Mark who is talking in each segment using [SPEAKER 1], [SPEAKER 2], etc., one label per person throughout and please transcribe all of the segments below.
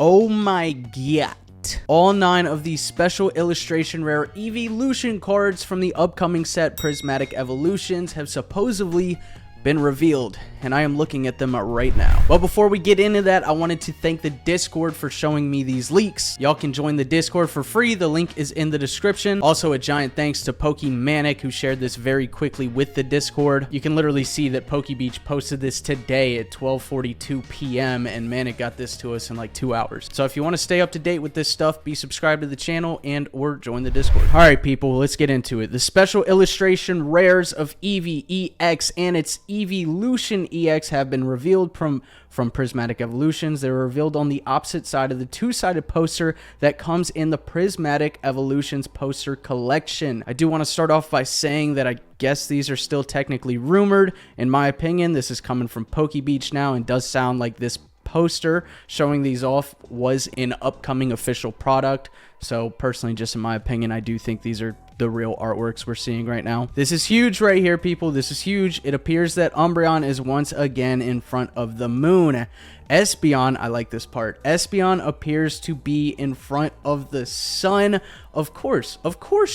[SPEAKER 1] Oh my god. All 9 of these special illustration rare Eeveelution cards from the upcoming set Prismatic Evolutions have supposedly been revealed, and I am looking at them right now. But before we get into that, I wanted to thank the Discord for showing me these leaks. Y'all can join the Discord for free. The link is in the description. Also, a giant thanks to Pokemanic, who shared this very quickly with the Discord. You can literally see that PokeBeach posted this today at 12:42 p.m. and Manic got this to us in like 2 hours. So if you want to stay up to date with this stuff, be subscribed to the channel and or join the Discord. All right, people, let's get into it. The special illustration rares of Eevee EX and its Eeveelution EX have been revealed from Prismatic Evolutions. They were revealed on the opposite side of the two-sided poster that comes in the Prismatic Evolutions poster collection. I do want to start off by saying that I guess these are still technically rumored. In my opinion, this is coming from PokeBeach now and does sound like this poster showing these off was an upcoming official product. So personally, just in my opinion, I do think these are the real artworks we're seeing right now. This is huge right here, people. This is huge. It appears that Moonbreon is once again in front of the moon. Espeon, I like this part. Espeon appears to be in front of the sun. Of course,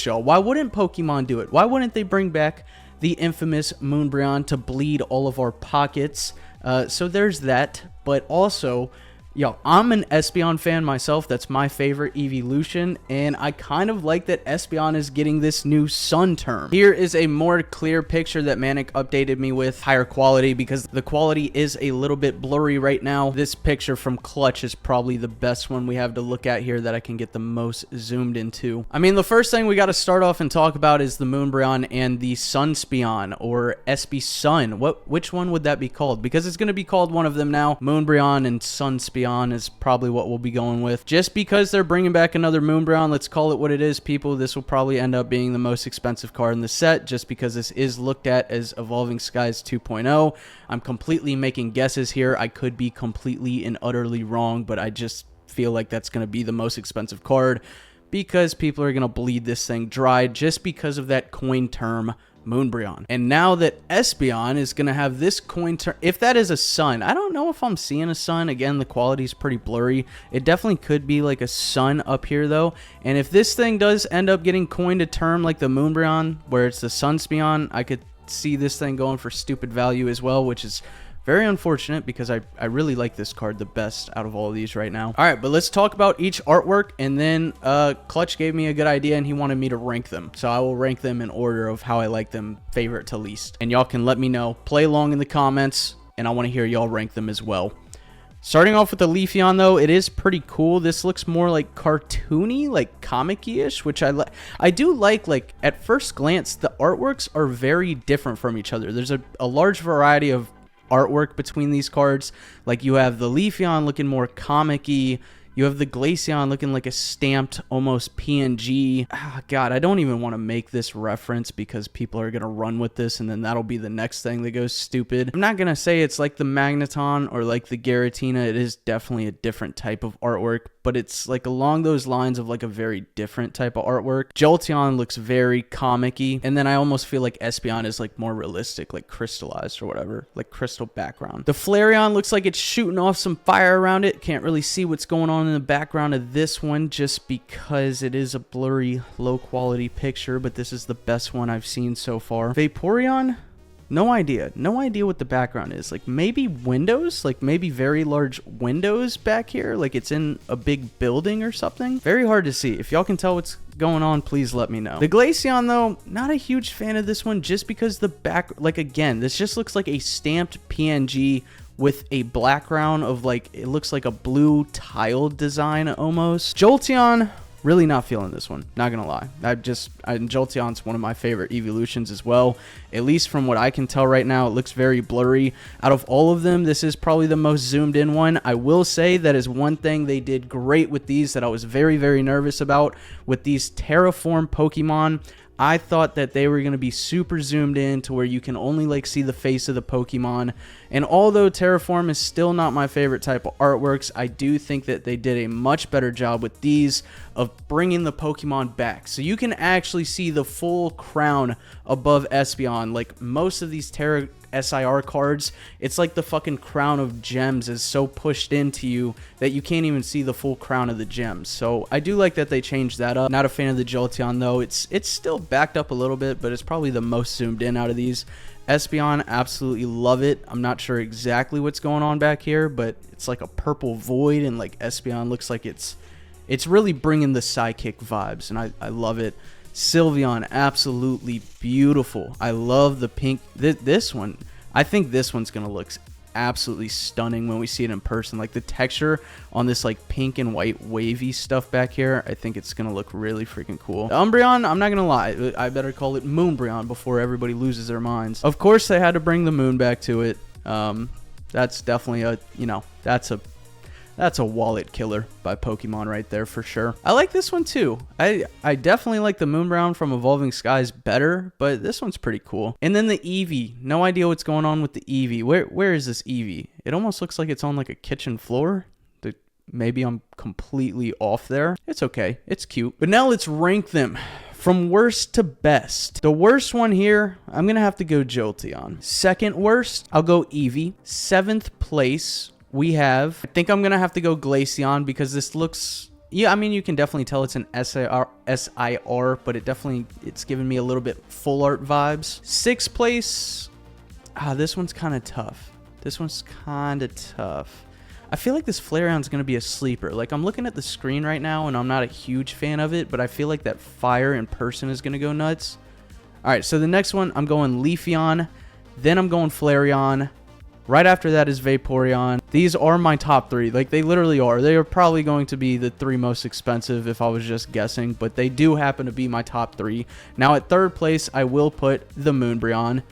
[SPEAKER 1] y'all. Why wouldn't Pokemon do it? Why wouldn't they bring back the infamous Moonbreon to bleed all of our pockets? So there's that. But also, yo, I'm an Espeon fan myself. That's my favorite Eeveelution, and I kind of like that Espeon is getting this new sun term. Here is a more clear picture that Manic updated me with, higher quality, because the quality is a little bit blurry right now. This picture from Clutch is probably the best one we have to look at here that I can get the most zoomed into. I mean, the first thing we got to start off and talk about is the Moonbreon and the Sunspeon, or Espy Sun. Which one would that be called? Because it's going to be called one of them now. Moonbreon and Sunspeon is probably what we'll be going with. Just because they're bringing back another Moonbreon, let's call it what it is, people. This will probably end up being the most expensive card in the set, just because this is looked at as Evolving Skies 2.0. I'm completely making guesses here. I could be completely and utterly wrong, but I just feel like that's going to be the most expensive card because people are going to bleed this thing dry just because of that coin term Moonbreon. And now that Espeon is going to have this coin term, if that is a sun, I don't know if I'm seeing a sun. Again, the quality is pretty blurry. It definitely could be like a sun up here though. And if this thing does end up getting coined a term like the Moonbreon, where it's the Sunspeon, I could see this thing going for stupid value as well, which is very unfortunate because I really like this card the best out of all of these right now. All right, but let's talk about each artwork, and then Clutch gave me a good idea and he wanted me to rank them. So I will rank them in order of how I like them, favorite to least. And y'all can let me know. Play along in the comments, and I want to hear y'all rank them as well. Starting off with the Leafeon, though, it is pretty cool. This looks more like cartoony, like comic-ish, which I do like at first glance, the artworks are very different from each other. There's a large variety of artwork between these cards. Like you have the Leafeon looking more comic-y. You have the Glaceon looking like a stamped almost PNG. God, I don't even want to make this reference because people are going to run with this and then that'll be the next thing that goes stupid. I'm not going to say it's like the Magneton or like the Giratina. It is definitely a different type of artwork, but it's like along those lines of like a very different type of artwork. Jolteon looks very comic-y, and then I almost feel like Espeon is like more realistic, like crystallized or whatever, like crystal background. The Flareon looks like it's shooting off some fire around it. Can't really see what's going on in the background of this one just because it is a blurry, low quality picture, but this is the best one I've seen so far. Vaporeon, no idea what the background is. Like maybe windows, like maybe very large windows back here, like it's in a big building or something. Very hard to see. If y'all can tell what's going on, please let me know. The Glaceon, though, not a huge fan of this one just because the back, like again, this just looks like a stamped PNG with a background of like, it looks like a blue tile design almost. Jolteon, really not feeling this one, not gonna lie. Jolteon's one of my favorite Eeveelutions as well. At least from what I can tell right now, it looks very blurry. Out of all of them, this is probably the most zoomed in one. I will say that is one thing they did great with these that I was very, very nervous about with these Terraform Pokemon. I thought that they were going to be super zoomed in to where you can only like see the face of the Pokemon. And although Terraform is still not my favorite type of artworks, I do think that they did a much better job with these of bringing the Pokemon back. So you can actually see the full crown above Espeon. Like most of these SIR cards, it's like the fucking crown of gems is so pushed into you that you can't even see the full crown of the gems. So I do like that they changed that up. Not a fan of the Jolteon though. It's still backed up a little bit, but it's probably the most zoomed in out of these. Espeon, absolutely love it. I'm not sure exactly what's going on back here, but it's like a purple void, and like Espeon looks like it's really bringing the Psychic vibes, and I love it. Sylveon, absolutely beautiful. I love the pink. This one, I think this one's gonna look absolutely stunning when we see it in person. Like the texture on this like pink and white wavy stuff back here, I think it's gonna look really freaking cool. Umbreon, I'm not gonna lie, I better call it Moonbreon before everybody loses their minds. Of course they had to bring the moon back to it. That's definitely a, you know, that's a wallet killer by Pokemon right there for sure. I like this one too. I definitely like the Moonbreon from Evolving Skies better, but this one's pretty cool. And then the Eevee. No idea what's going on with the Eevee. Where is this Eevee? It almost looks like it's on like a kitchen floor. Maybe I'm completely off there. It's okay. It's cute. But now let's rank them from worst to best. The worst one here, I'm going to have to go Jolteon. Second worst, I'll go Eevee. 7th place, we have, I think I'm going to have to go Glaceon because this looks, yeah, I mean, you can definitely tell it's an SIR, but it's giving me a little bit full art vibes. 6th place, this one's kind of tough. I feel like this Flareon's going to be a sleeper. Like, I'm looking at the screen right now, and I'm not a huge fan of it, but I feel like that fire in person is going to go nuts. All right, so the next one, I'm going Leafeon. Then I'm going Flareon. Right after that is Vaporeon. These are my top 3. Like, they literally are. They are probably going to be the 3 most expensive if I was just guessing, but they do happen to be my top 3. Now, at 3rd place, I will put the Moonbreon.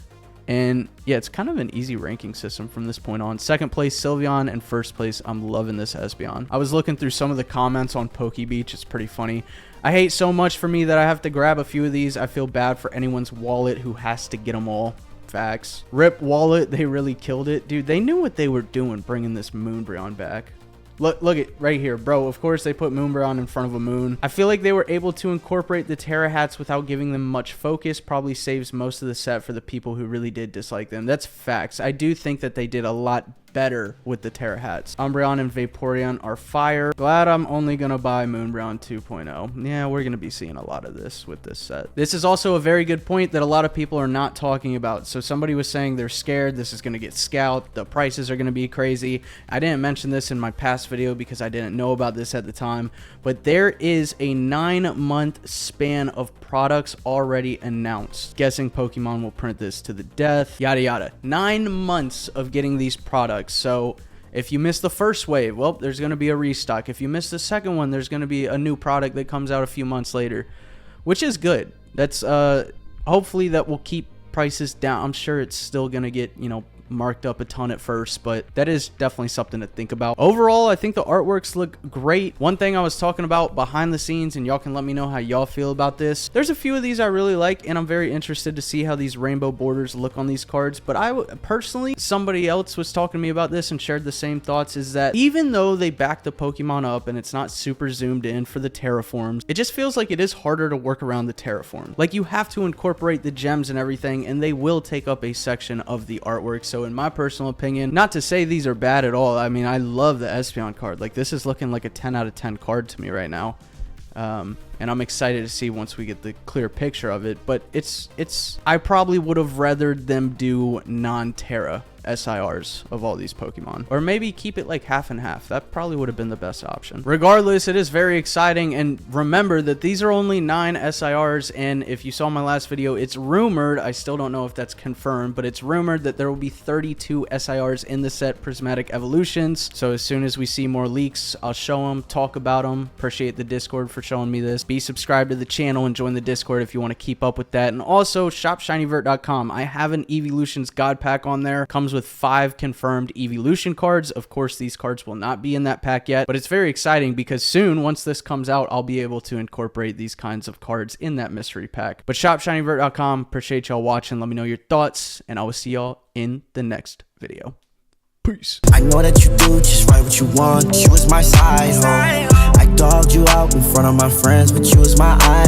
[SPEAKER 1] And yeah, it's kind of an easy ranking system from this point on. 2nd place, Sylveon, and 1st place, I'm loving this Espeon. I was looking through some of the comments on PokeBeach. It's pretty funny. I hate so much for me that I have to grab a few of these. I feel bad for anyone's wallet who has to get them all. Facts. Rip wallet, they really killed it. Dude, they knew what they were doing bringing this Moonbreon back. Look at right here, bro. Of course, they put Moonbreon in front of a moon. I feel like they were able to incorporate the Terra hats without giving them much focus. Probably saves most of the set for the people who really did dislike them. That's facts. I do think that they did a lot better with the Terra hats. Umbreon and Vaporeon are fire. Glad I'm only gonna buy Moonbreon 2.0. Yeah, we're gonna be seeing a lot of this with this set. This is also a very good point that a lot of people are not talking about. So somebody was saying they're scared this is gonna get scalped, the prices are gonna be crazy. I didn't mention this in my past video because I didn't know about this at the time, but there is a 9-month span of products already announced. Guessing Pokemon will print this to the death, yada yada. 9 months of getting these products. So if you miss the first wave, well, there's going to be a restock. If you miss the second one, there's going to be a new product that comes out a few months later, which is good. That's hopefully that will keep prices down. I'm sure it's still going to get, you know, marked up a ton at first, but that is definitely something to think about. Overall, I think the artworks look great. One thing I was talking about behind the scenes, and y'all can let me know how y'all feel about this. There's a few of these I really like, and I'm very interested to see how these rainbow borders look on these cards, but I personally, somebody else was talking to me about this and shared the same thoughts, is that even though they back the Pokemon up and it's not super zoomed in for the terraforms, it just feels like it is harder to work around the terraform. Like, you have to incorporate the gems and everything, and they will take up a section of the artwork. So in my personal opinion, not to say these are bad at all, I mean, I love the Espeon card. Like, this is looking like a 10 out of 10 card to me right now. And I'm excited to see once we get the clear picture of it, but I probably would have rathered them do non-Terra SIRs of all these Pokemon, or maybe keep it like half and half. That probably would have been the best option. Regardless, it is very exciting, and remember that these are only 9 SIRs, and if you saw my last video, it's rumored, I still don't know if that's confirmed, but it's rumored that there will be 32 SIRs in the set Prismatic Evolutions. So as soon as we see more leaks, I'll show them, talk about them. Appreciate the Discord for showing me this. Be subscribed to the channel and join the Discord if you want to keep up with that. And also, shopshinyvert.com. I have an Eeveelutions God pack on there. Comes with 5 confirmed Eeveelution cards. Of course, these cards will not be in that pack yet, but it's very exciting because soon, once this comes out, I'll be able to incorporate these kinds of cards in that mystery pack. But shopshinyvert.com. Appreciate y'all watching. Let me know your thoughts, and I will see y'all in the next video. Peace.
[SPEAKER 2] I know that you do just right what you want. You was my side hoe. I dogged you out in front of my friends, but you was my eye.